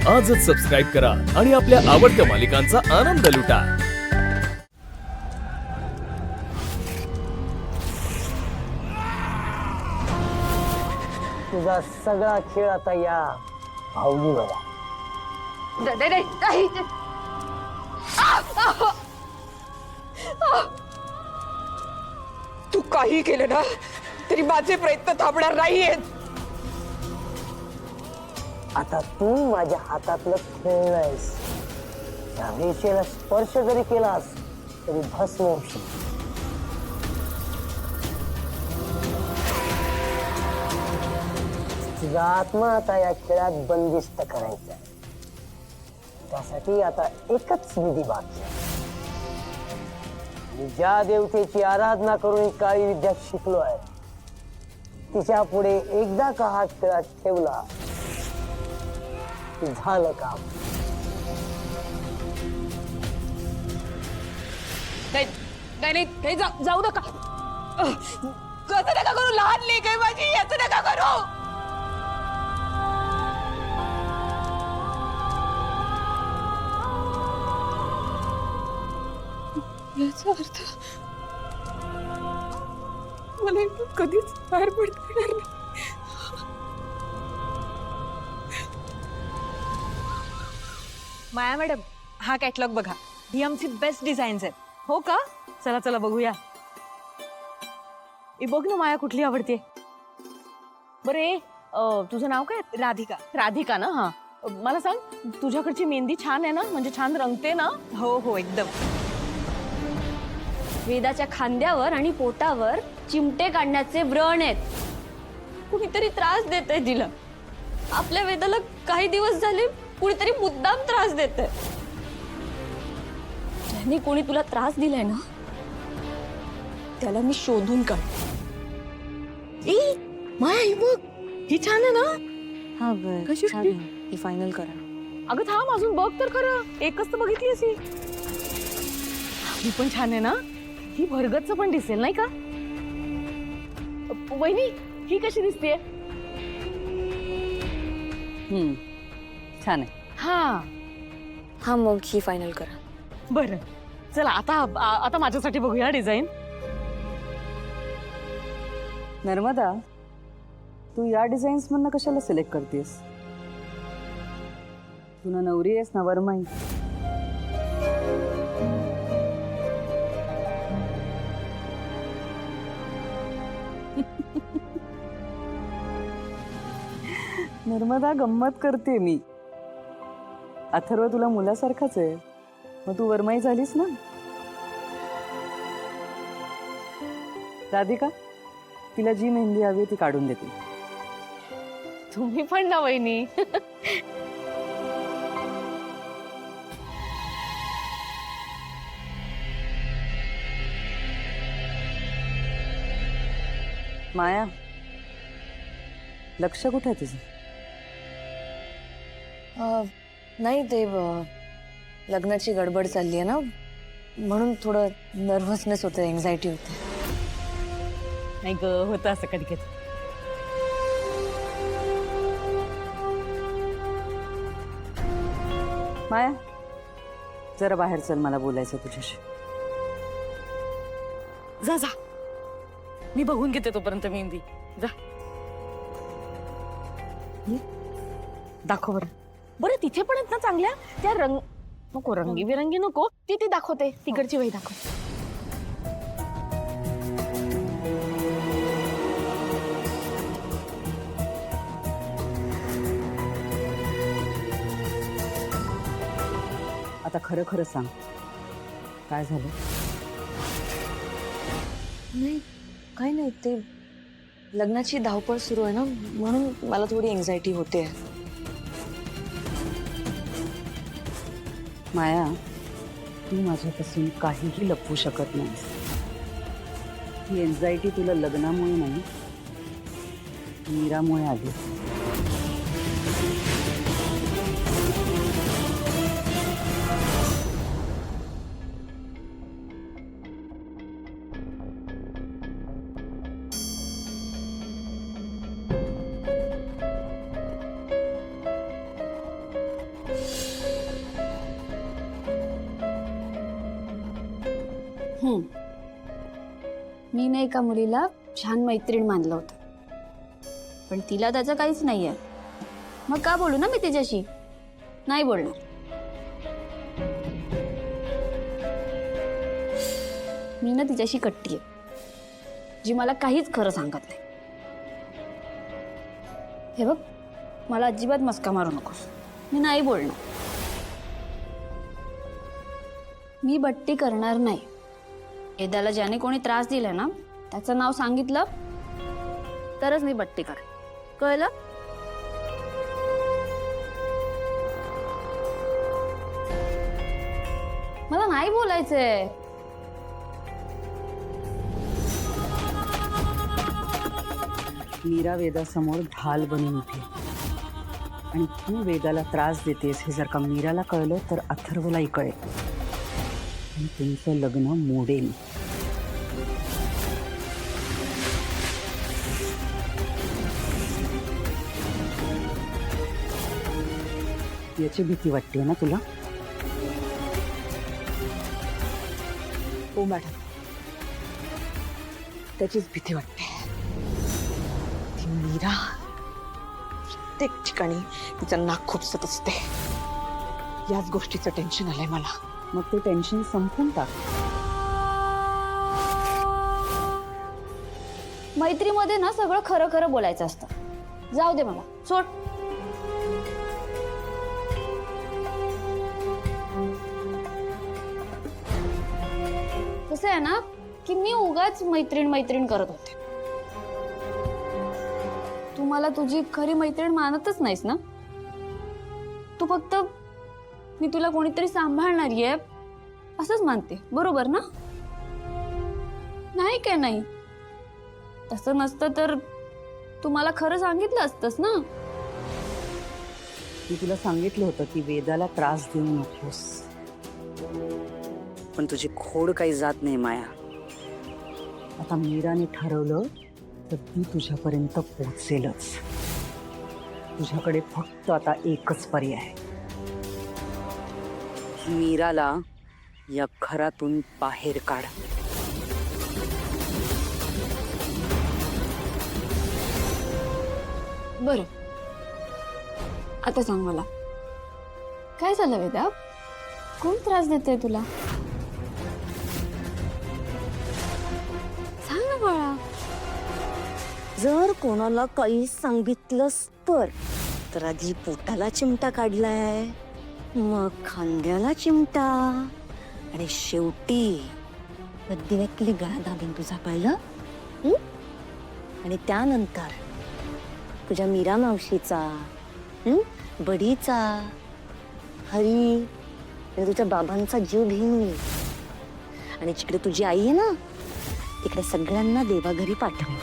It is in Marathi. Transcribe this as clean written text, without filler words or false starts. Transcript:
आजच सबस्क्राईब करा आणि आपल्या आवडत्या मालिकांचा आनंद लुटा। तुझा सगळा खेळ आता या भाऊजीवर आहे। तू काही केलं ना तरी माझे प्रयत्न थांबणार नाहीयेत। आता तू माझ्या हातातलं खेळ नाहीस। या रेषेला स्पर्श जरी केलास तरी भस्म होशील। तुझा आत्मा आता या खेळात बंदिस्त करायचा आहे। त्यासाठी आता एकच विधी बाकी आहे। मी ज्या देवतेची आराधना करून काळी विद्या शिकलो आहे तिच्या पुढे एकदा का हात खेळात ठेवला की झालं काम। नाही जाऊ नका, कसं नका करू। लहान लेक आहे माझी, याचं नका करू। याचा अर्थ मला इथून कधीच बाहेर पडता येणार नाही। माया मॅडम, हा कॅटलॉग बघा। ही आमची बेस्ट डिझाईन्स आहेत। हो का? चला चला बघूया। बघ ना माया, कुठली आवडते? बरे तुझं नाव काय? राधिका। राधिका ना? हा, मला सांग, तुझ्याकडची मेहंदी छान आहे ना? म्हणजे छान रंगते ना? हो हो, एकदम। वेदाच्या खांद्यावर आणि पोटावर चिमटे काढण्याचे व्रण आहेत। कुणीतरी त्रास देतंय तिला। आपल्या वेदाला काही दिवस झाले कुणीतरी मुद्दाम त्रास देतंय। ज्यांनी कोणी तुला त्रास दिलाय ना त्याला मी शोधून काढ। माया, ही बघ, ही छान आहे ना? हा बर, कशी छान आहे. ही फायनल करा। अगं थांब, अजून बघ तर खरं। एकच तर बघितलीस ही पण छान आहे ना? ही भरगतच पण दिसेल नाही का? वहिनी, ही कशी दिसतेय? छान आहे। हा हा, मग ही फायनल करा। बरं, चला आता माझ्यासाठी बघूया डिझाईन। नर्मदा, तू या डिझाईन्स मधनं कशाला सिलेक्ट करतेस? तुला नवरी आहेस ना, वरमाई। नर्मदा, गंमत करते मी। अथर्व तुला मुलासारखाच आहे, मग तू वरमाई झालीस ना। राधिका, तिला जी मेहंदी हवी ती काढून देते। तुम्ही पण ना वहिनी? माया, लक्ष कुठे आहे तुझं? नाही, ते लग्नाची गडबड चालली आहे ना, म्हणून थोडं नर्व्हसनेस होतं, एन्झायटी होते। नाही ग, होतं असं कधी कधी। माया, जरा बाहेर चल, मला बोलायचं तुझ्याशी। जा जा, मी बघून घेते तोपर्यंत मेहंदी। जा, दाखव बरं। बरं, तिथे पण आहेत ना चांगल्या त्या? रंग नको, रंगी बिरंगी नको। ती दाखवते, तिकडची वही दाखव। आता खरं खरं सांग, काय झालं? नाही, काही नाही, ते लग्नाची धावपळ सुरू आहे ना, म्हणून मला थोडी एन्झायटी होते। माया, तू माझ्यापासून काहीही लपवू शकत नाहीस। ही एन्झायटी तुला लग्नामुळे नाही, मीरामुळे आली। मी नाही एका मुलीला छान मैत्रीण मानलं होतं, पण तिला त्याचं काहीच नाहीये. मग का बोलू ना मी तिच्याशी? नाही बोलणार. मी ना तिच्याशी कट्टी आहे, जी मला काहीच खरं सांगत नाही. हे बघ, मला अजिबात मस्का मारू नकोस. मी नाही बोलणार. मी बट्टी करणार नाही. वेदाला ज्याने कोणी त्रास दिलाय ना, त्याचं नाव सांगितलं तरच मी बट्टी करेन. कळलं? मला नाही बोलायचंय. मीरा वेदासमोर ढाल बनून उठे आणि तू वेदाला त्रास देतेस हे जर का मीराला कळलं तर अथर्वलाही कळेल आणि तुमचं लग्न मोडेल. याची भीती वाटते ना तुला? हो मॅडम, त्याचीच भीती वाटते. ती मीरा प्रत्येक ठिकाणी तिचं नाक खुपसत असते. याच गोष्टीचं टेन्शन आलंय मला. मग ते टेन्शन संपून टाक. मैत्रीमध्ये ना सगळं खरं खरं बोलायचं असतं. जाऊ दे मला, सोड. कसं आहे ना की मी उगाच मैत्रीण मैत्रीण करत होते. तू मला तुझी खरी मैत्रीण मानतच नाहीस ना. तू फक्त मी तुला कोणीतरी सांभाळणारी आहे असंच मानते, बरोबर ना? नाही काय नाही? तसं नसतं तर तू मला खरं सांगितलं असतंस ना. मी तुला सांगितलं होतं की वेदाला त्रास देऊ नकोस, पण तुझी खोड काही जात नाही माया. आता मीराने ठरवलं तर ती तुझ्यापर्यंत पोहोचेलच. तुझ्याकडे फक्त आता एकच पर्याय आहे. मीराला या घरातून बाहेर काढ. बरं, आता सांग मला, काय झालं वेदा? कोण त्रास देतोय तुला? सांग ना बाळा. जर कोणाला काही सांगितलंस तर आधी पोटाला चिमटा काढलाय, मग खांद्याला चिमटा आणि शेवटी मध्यवर्ती गळा दाबून तुझा पाहिलं. आणि त्यानंतर तुझ्या मीरा मावशीचा, बडीचा, हरी आणि तुझ्या बाबांचा जीव घेऊन आणि जिकडे तुझी आई आहे ना, तिकडे सगळ्यांना देवाघरी पाठवून